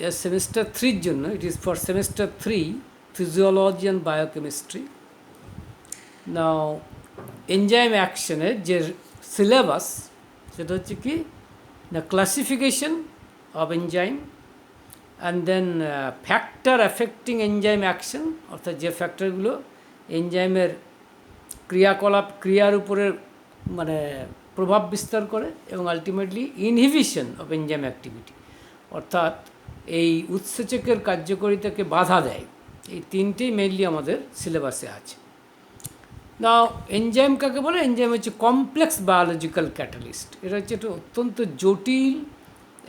এটা সেমিস্টার 3 এর জন্য, it is for semester 3 physiology and biochemistry. Now enzyme অ্যাকশনের যে সিলেবাস সেটা হচ্ছে কি, the classification of enzyme and then factor affecting enzyme action, অর্থাৎ যে ফ্যাক্টরগুলো এনজাইমের ক্রিয়ার উপরে মানে প্রভাব বিস্তার করে, এবং ultimately inhibition of enzyme activity, অর্থাৎ এই উৎসেচকের কার্যকারিতাকে বাধা দেয়। এই তিনটেই মেইনলি আমাদের সিলেবাসে আছে। নাও এনজাইম কাকে বলে? এনজাইম হচ্ছে কমপ্লেক্স বায়োলজিক্যাল ক্যাটালিস্ট। এটা হচ্ছে একটা অত্যন্ত জটিল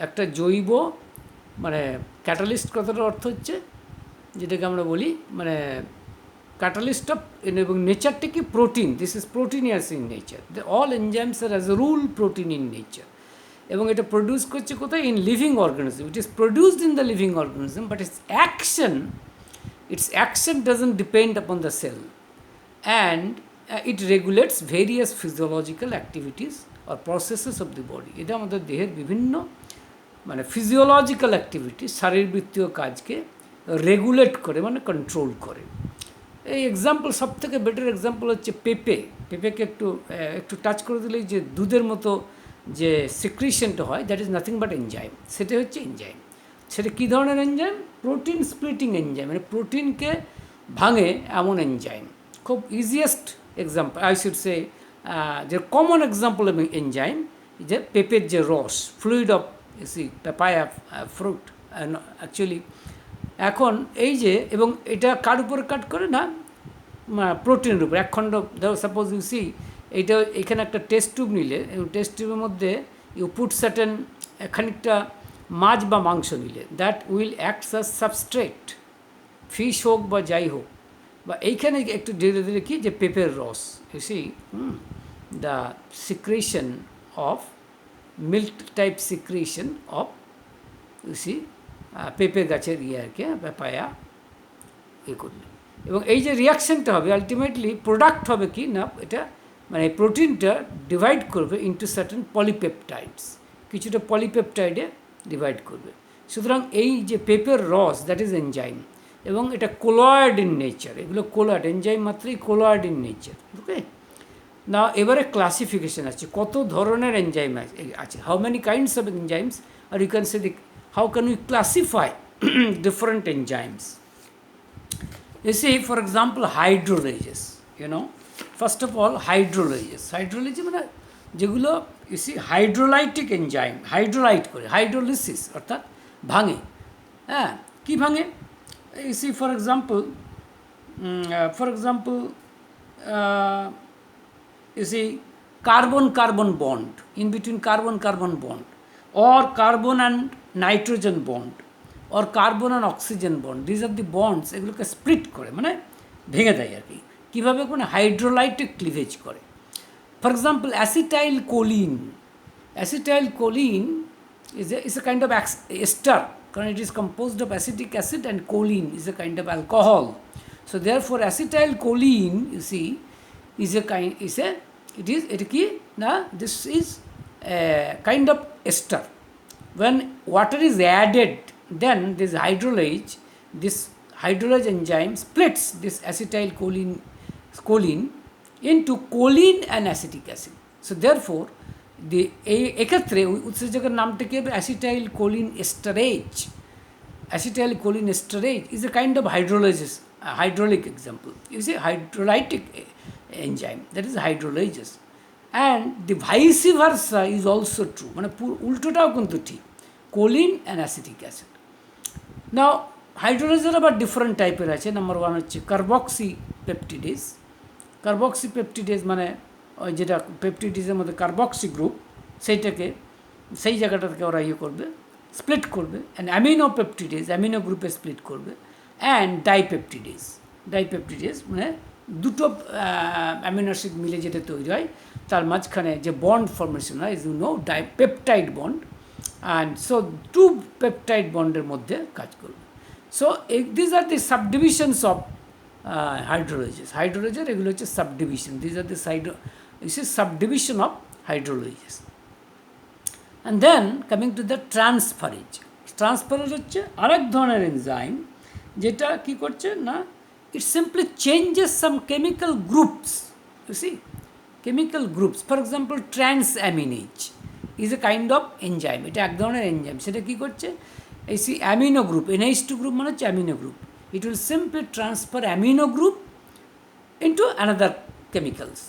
একটা জৈব মানে ক্যাটালিস্ট। কথাটার অর্থ হচ্ছে যেটাকে আমরা বলি মানে ক্যাটালিস্ট অফ, এবং নেচারটা কি protein, this is proteinaceous in nature, all enzymes are as a rule protein in nature. এবং এটা প্রডিউস করছে কোথায়? In living organism. It is produced in the living organism, but its action doesn't depend upon the cell, and it regulates various physiological activities or processes of the body. এটা আমাদের দেহের বিভিন্ন মানে physiological activity, শারীরবৃত্তীয় কাজকে regulate করে, মানে control করে। এই এক্সাম্পল, সব থেকে বেটার এক্সাম্পল হচ্ছে পেঁপেকে একটু টাচ করে দিলেই যে দুধের মতো যে সিক্রিশনটা হয়, that is nothing but enzyme. সেটা হচ্ছে এনজাইম। সেটা কী ধরনের এনজাইম? প্রোটিন স্প্লিটিং এনজাইম, মানে প্রোটিনকে ভাঙে এমন এনজাইম। খুব easiest example I should say, যে কমন এক্সাম্পল অফ এনজাইম, যে পেঁপের যে রস, ফ্লুইড অফ পেপায়া ফ্রুট অ্যাকচুয়ালি। এখন এই যে, এবং এটা কার উপরে কাট করে না, প্রোটিনের উপর একখণ্ড। সাপোজ ইউ সি, এইটা এখানে একটা টেস্ট টিউব নিলে, এবং টেস্ট টিউবের মধ্যে ইউ পুট সার্টেন খানিকটা মাছ বা মাংস নিলে, that will acts as substrate, fish হোক বা যাই হোক, বা এইখানে একটু ধীরে ধীরে কি, যে পেঁপের রস, you see the secretion of milk type secretion of you see পেঁপে গাছের আর কি, পেপায়া করলে, এবং এই যে রিয়াকশানটা হবে আলটিমেটলি প্রোডাক্ট হবে কি না, এটা মানে প্রোটিনটা ডিভাইড করবে ইন্টু সার্টেন পলিপেপটাইডস, কিছুটা পলিপেপটাইডে ডিভাইড করবে। সুতরাং এই যে পেঁপের রস, দ্যাট ইজ এনজাইম, এবং এটা কোলয়েড ইন নেচার। এগুলো কোলয়েড, এনজাইম মাত্রই কোলয়েড ইন নেচার। ওকে, না এবারে ক্লাসিফিকেশন আছে, কত ধরনের এনজাইম আছে, how many kinds of enzymes, আর you can say how can we classify different enzymes? You see, for example, hydrolases, first of all, hydrolases মানে যেগুলো you see hydrolytic enzyme, হাইড্রোলাইট করে, হাইড্রোলিসিস অর্থাৎ ভাঙে। হ্যাঁ, কী ভাঙে? you see for example, you see carbon bond, in between carbon bond, or carbon and nitrogen bond, or carbon and oxygen bond, these are the bonds, এগুলোকে split করে, মানে ভেঙে দেয় আর কি। কীভাবে? কোনো হাইড্রোলাইটিক ক্লিভেজ করে। For example, acetylcholine is a kind of ester, কারণ it is composed of acetic acid, and choline is a kind of alcohol. So therefore acetyl choline, you see, এটা কি না, this is a kind of ester. When water is added, then this hydrolase enzyme splits this acetyl choline into choline and acetic acid. So therefore, এক্ষেত্রে উৎসেচকের নামটা কি হবে? Acetylcholine esterase. Acetylcholine esterase is a kind of hydraulic example. You see, hydrolytic enzyme, that is hydrolases. And the vice versa is also true, মানে উল্টোটাও কিন্তু ঠিক, choline and acetic acid. নাও হাইড্রোলাইজের আবার different টাইপের আছে। Number 1 হচ্ছে কার্বক্সিপেপটিডেজ, মানে ওই যেটা পেপটিডেজের মধ্যে কার্বক্সি গ্রুপ, সেই জায়গাটাকে ওরা করবে, স্প্লিট করবে। অ্যান্ড অ্যামিনো গ্রুপে স্প্লিট করবে। অ্যান্ড ডাইপেপটিডেজ মানে দুটো অ্যামিনো অ্যাসিড মিলে যেটা তৈরি হয়, তার মাঝখানে যে বন্ড ফর্মেশন হয়, is peptide bond, and so 2 peptide বন্ডের মধ্যে কাজ করবে। So this are the subdivisions of hydrolases, এগুলো হচ্ছে subdivision. This are the subdivision of hydrolases. And then coming to the transferase. Transferase হচ্ছে আরেক ধরনের এনজাইম যেটা কি করছে না, it simply changes some chemical groups. You see, chemical groups. For example, transaminase is a kind of enzyme. এটা এক ধরনের এনজাইম, সেটা কি করছে, এই C amino group, NH2 group মানে হচ্ছে amino group, it will simply transfer amino group into another chemicals.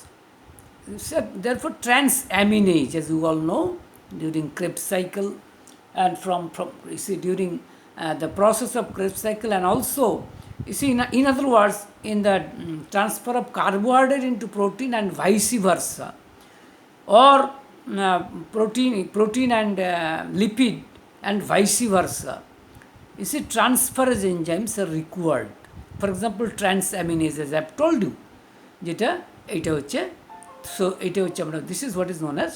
So, therefore, transaminase, as you all know, during Krebs cycle, and from you see during the process of Krebs cycle, and also you see in other words in the transfer of carbohydrate into protein and vice versa, or protein and lipid and vice versa. You see, transferase enzymes are required. For example, transaminases, I have told you, যেটা এইটা হচ্ছে, so এইটা হচ্ছে আমরা, this is what is known as,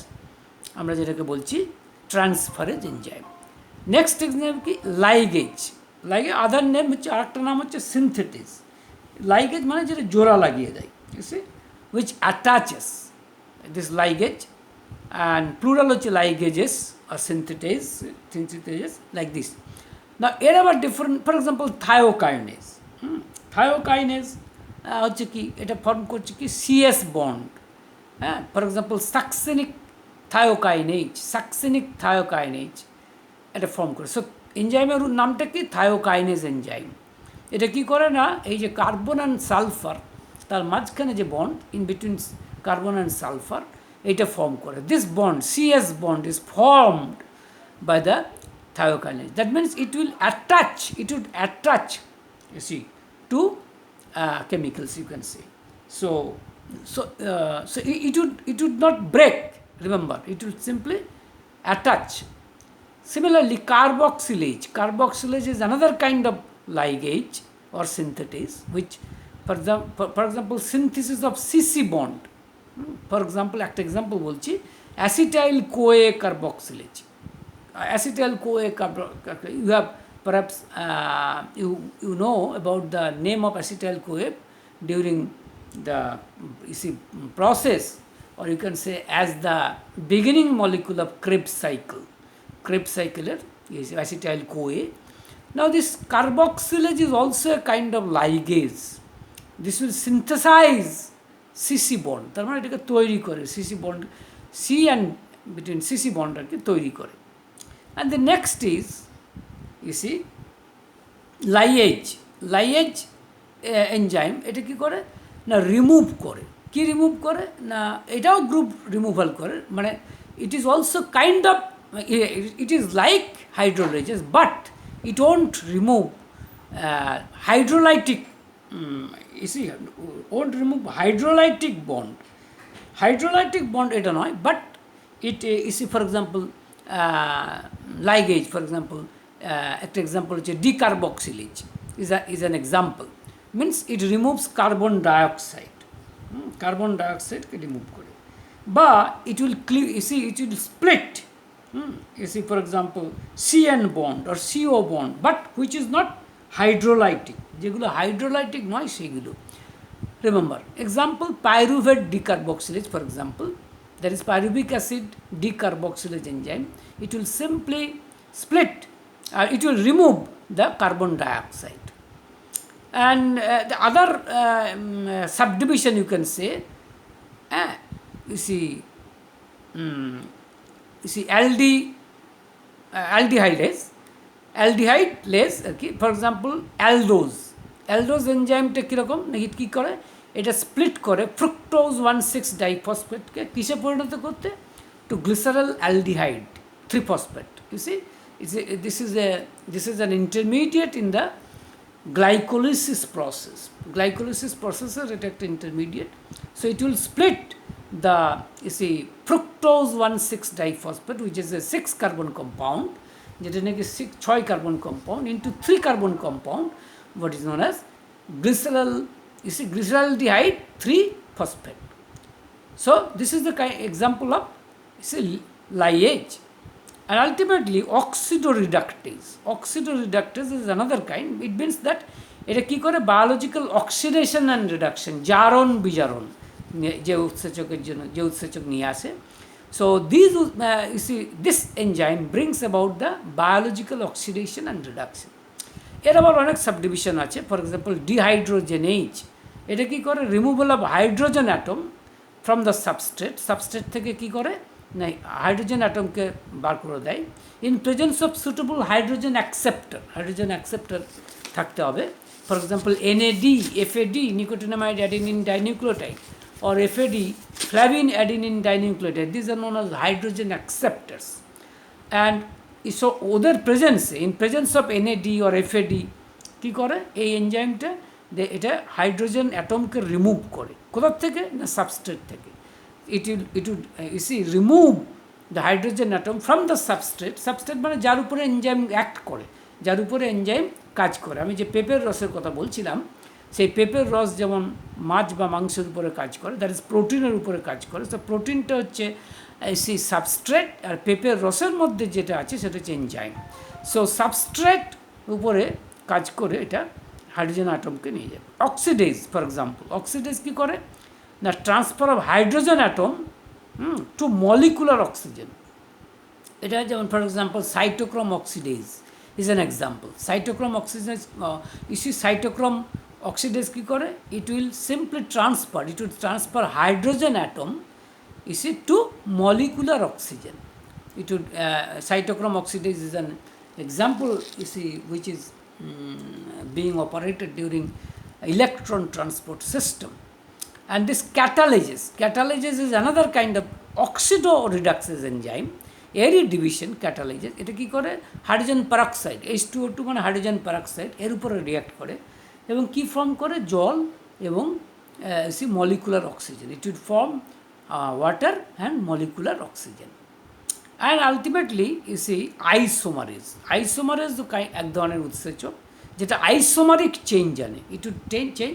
আমরা যেটাকে বলছি transferase enzyme. Next example কি, লাইগেজ। লাইগেজ আদার নেম হচ্ছে, আরেকটা নাম হচ্ছে সিনথেটিস। লাইগেজ মানে যেটা জোড়া লাগিয়ে দেয়, see which attaches, this ligase, and plural হচ্ছে লাইগেজেস আর সিনথেটেজেস, লাইক দিস। না এর আবার different, for example thiokinase. Thiokinase হচ্ছে কি, এটা ফর্ম করছে কি সিএস বন্ড, হ্যাঁ, ফর এক্সাম্পল সাকসেনিক থায়োকাইনেজ এটা ফর্ম করে। সো এনজাইমের নামটা কি, থায়োকাইনেজ এনজাইম। এটা কি করে না, এই যে কার্বন অ্যান্ড সালফার, তার মাঝখানে যে bond in between carbon and sulphur, এইটা ফর্ম করে। This bond, CS bond, is formed by the thiokinase. That means it would attach, you see, to chemicals, you can say. So it would not break. Remember, it would simply attach. Similarly, carboxylase is another kind of ligase or synthetase, which, for example, synthesis of CC bond. For example, একটা example বলছি, acetyl CoA carboxylase. Acetyl-CoA carboxylase. You have perhaps you know about the name of acetyl-CoA during the process, or you can say as the beginning molecule of Krebs cycle. Krebs cycle is acetyl-CoA. Now this carboxylase is also a kind of ligase. This will synthesize CC bond. তার মানে এটাকে তৈরি করে, CC bond, C and between CC bond আর কি তৈরি করে। And the next is, you see, liase enzyme, এটা কি করে না, রিমুভ করে। কি রিমুভ করে না, এটাও গ্রুপ রিমুভাল করে, মানে it is also kind of, it is like hydrolases, but it won't remove hydrolytic, you see, won't remove hydrolytic bond এটা নয়, but it, you see, for example, ligase, for example, একটা example হচ্ছে decarboxylase is an example, means it removes carbon dioxideকে remove করে, বা it will you see, it will split, you see, for example, CN bond or CO bond, but which is not hydrolytic, যেগুলো hydrolytic নয় সেগুলো। Remember, example, pyruvate decarboxylase, for example, that is pyruvic acid decarboxylase enzyme. It will simply split, it will remove the carbon dioxide. And the other subdivision, you can say, you see, aldehyde-lase আর কি, for example aldose এনজাইমটা কীরকম, নাকি কী করে, এটা split করে fructose 1,6 ডাইফসফেটকে কিসে পরিণত করতে, to glyceraldehyde 3-phosphate. You see, this is an intermediate in the glycolysis process. এটা একটা intermediate. So it will split the, you see, fructose 1,6 diphosphate, which is a 6 carbon compound, যেটা নাকি 6 carbon compound, into 3 carbon compound, what is known as glycerol, you see, glyceraldehyde 3-phosphate. So this is the example of, you see, liase. And ultimately oxidoreductase is another kind. It means that এটা কী করে, biological oxidation and reduction, জারণ বিজারণ, যে উৎসেচক নিয়ে আসে। So these you see this enzyme brings about the biological oxidation and reduction. এর আবার অনেক সাবডিভিশন আছে, ফর এক্সাম্পল ডিহাইড্রোজেনেজ, এটা কী করে, removal of hydrogen atom from the substrate, substrate থেকে কী করে না হাইড্রোজেন অ্যাটমকে বার করে দেয় in presence of suitable hydrogen acceptor, hydrogen acceptor থাকতে হবে, for example NAD, FAD, nicotinamide adenine dinucleotide, or FAD, flavin adenine dinucleotide. These are known as hydrogen acceptors. And so ওদের প্রেজেন্সে, in presence of NAD or FAD কী করে এই এনজাইমটা, এটা hydrogen অ্যাটমকে remove করে, কোথার থেকে না সাবস্ট্রেট থেকে। It will you see remove the hydrogen atom from the substrate, substrate মানে যার উপরে এনজাইম অ্যাক্ট করে, যার উপরে এনজাইম কাজ করে। আমি যে পেঁপের রসের কথা বলছিলাম, সেই পেঁপের রস যেমন মাছ বা মাংসের উপরে কাজ করে, দ্যাট ইজ প্রোটিনের উপরে কাজ করে। তো প্রোটিনটা হচ্ছে সেই সাবস্ট্রেট, আর পেঁপের রসের মধ্যে যেটা আছে সেটা হচ্ছে এনজাইম। সো সাবস্ট্রেট উপরে কাজ করে এটা হাইড্রোজেন অ্যাটমকে নিয়ে যাবে। অক্সিডেজ, ফর এক্সাম্পল, অক্সিডেজ কী করে না transfer of hydrogen atom to molecular oxygen. এটা যেমন for example cytochrome oxidase is an example. Cytochrome oxidase, ইস্যু সাইটোক্রোম oxidase কি করে, it will simply transfer, it will transfer hydrogen atom, you see, to molecular oxygen. It would cytochrome oxidase is an example, you see, which is being operated during electron transport system. And this catalase is another kind of oxidoreductase enzyme, এরই division ক্যাটালাইজেস। এটা কী করে, hydrogen peroxide, H2O2 মানে hydrogen peroxide, এর উপরে react করে এবং কী form করে, জল এবং সি molecular oxygen. It would form water and molecular oxygen. And ultimately you see isomerase, isomerase এক ধরনের উৎসেচক যেটা আইসোমারিক চেঞ্জ আনে। It would change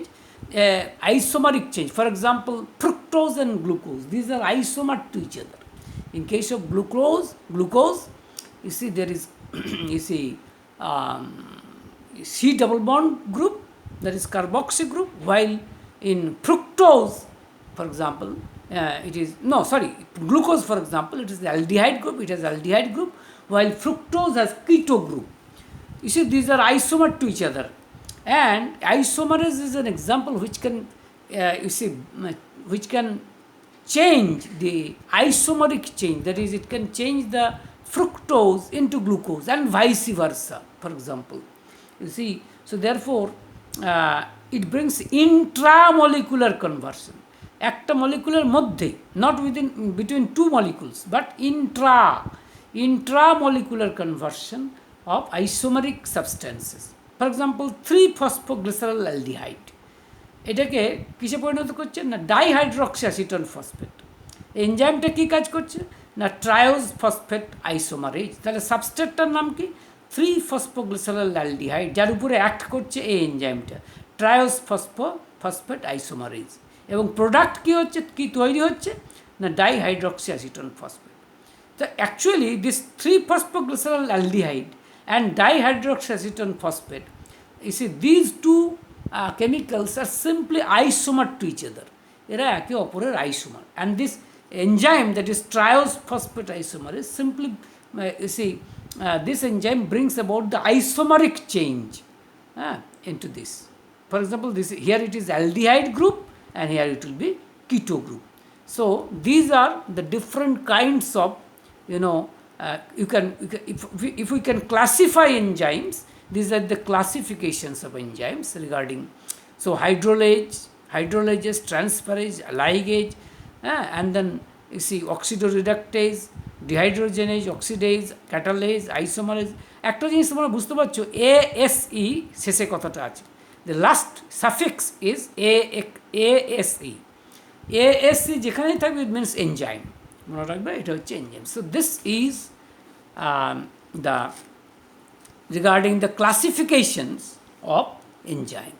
isomeric change, for example fructose and glucose, these are isomer to each other. In case of glucose, you see there is you see C double bond group, that is carboxy group, while in fructose, for example, glucose, for example, it is the aldehyde group, it has aldehyde group, while fructose has keto group. You see, these are isomer to each other, and isomerase is an example which can which can change the isomeric change, that is, it can change the fructose into glucose and vice versa, for example. You see, so therefore it brings intramolecular conversion. একটা molecular মধ্যে, not between two molecules, but intramolecular conversion of isomeric substances. For example, 3-phosphoglyceraldehyde, এটাকে কিসে পরিণত করছে না dihydroxy acetone phosphate. এনজাইমটা কী কাজ করছে না ট্রায়োজ ফসফেট আইসোমারেজ। তাহলে সাবস্ট্রেটটার নাম কি 3-phosphoglyceraldehyde, যার উপরে অ্যাক্ট করছে এই এনজাইমটা ট্রায়োজ ফসফেট আইসোমারেজ। এবং প্রোডাক্ট কী হচ্ছে, কী তৈরি হচ্ছে না ডাইহাইড্রক্সি অ্যাসিটন ফসফেট। তো actually this 3-phosphoglyceraldehyde and dihydroxy acetone phosphate, you see, these two chemicals are simply isomer to each other. এরা একে অপরের isomer, and this enzyme, that is triose phosphate isomerase, simply you see this enzyme brings about the isomeric change into this. For example, this here it is aldehyde group and here it will be keto group. So these are the different kinds of, you can if we can classify enzymes, these are the classifications of enzymes regarding, so hydrolysis, transferase, ligase, and then you see oxidoreductase, dehydrogenase, oxidase, catalase, isomerase. একটা জিনিস তোমরা বুঝতে পারছো, ASE শেষে কথাটা আছে, the last suffix is ASE. ASE যেখানেই থাকবে it means enzyme, মনে রাখবে এটা হচ্ছে enzyme. So this is the regarding the classifications of enzyme.